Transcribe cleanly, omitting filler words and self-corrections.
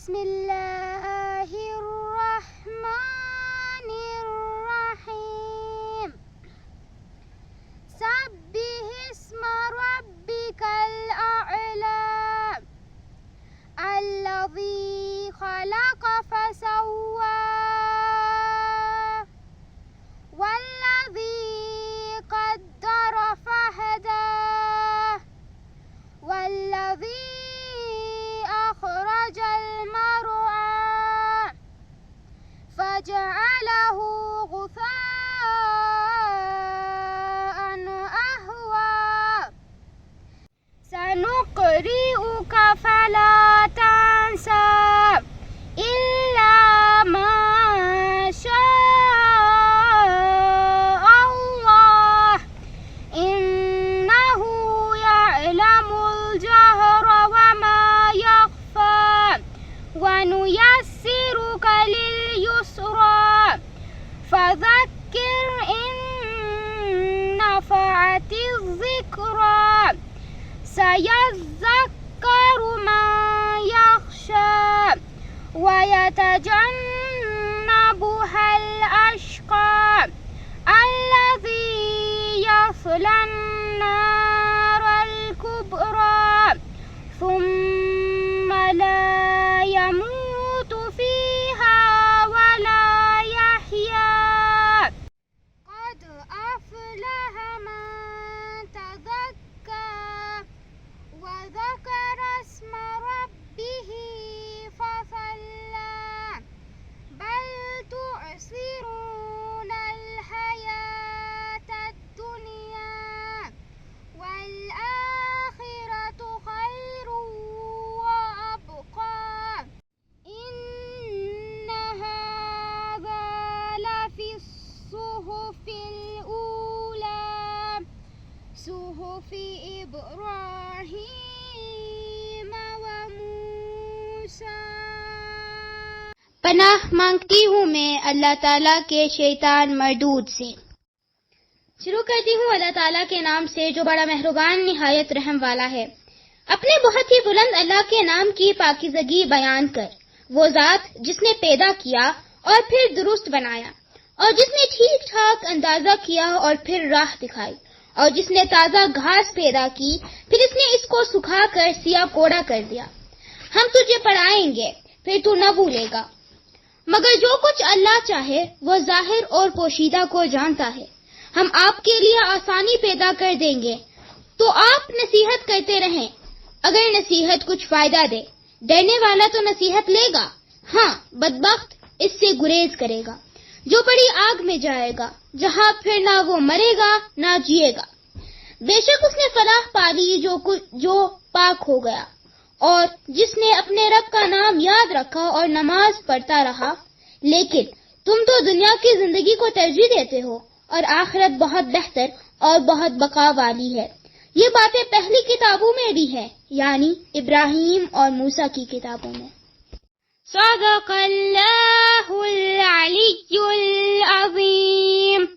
بسم الله الرحمن الرحيم سبح اسم ربك الأعلى الذي خلق فسوى والذي قدر فهدى والذي أخرج المرعى فجعله غثاء أهوى سنقرئك فلا تنسى إلا ما شاء الله إنه يعلم الجهر وما يخفى ونيسرك لليسرى فذكر إن نفعت الذكرى سيذكر من يخشى ويتجنبها الأشقى الذي يصلى النار الكبرى ثم لا يموت فيها ولا يحيا قد أفلح من تزكى وذكر اسم ربه فصلى بل تؤثرون الحياة الدنيا والآخرة خير وأبقى إن هذا لفي الصحف الأولى صحف إبراهيم وموسى। पनाह मांगती हूँ मैं अल्लाह ताला के शैतान मरदूद से। शुरू करती हूँ अल्लाह ताला के नाम से जो बड़ा मेहरबान निहायत रहम वाला है। अपने बहुत ही बुलंद अल्लाह के नाम की पाकीज़गी बयान कर, वो जात जिसने पैदा किया और फिर दुरुस्त बनाया और जिसने ठीक ठाक अंदाजा किया और फिर राह दिखाई और जिसने ताजा घास पैदा की फिर इसने इसको सुखाकर सिया कोड़ा कर दिया। हम तुझे पढ़ाएंगे फिर तू न भूलेगा, मगर जो कुछ अल्लाह चाहे वो जाहिर और पोशीदा को जानता है। हम आपके लिए आसानी पैदा कर देंगे तो आप नसीहत करते रहें। अगर नसीहत कुछ फायदा दे, डरने वाला तो नसीहत लेगा, हाँ बदबख्त इससे गुरेज करेगा जो बड़ी आग में जाएगा जहाँ फिर ना वो मरेगा ना जिएगा। बेशक उसने फलाह पाली जो पाक हो गया और जिसने अपने रब का नाम याद रखा और नमाज पढ़ता रहा। लेकिन तुम तो दुनिया की जिंदगी को तरजीह देते हो और आखिरत बहुत बेहतर और बहुत बका वाली है। ये बातें पहली किताबों में भी है, यानी इब्राहिम और मूसा की किताबों में। सदक़ल्लाहुल अलीयुल अज़ीम।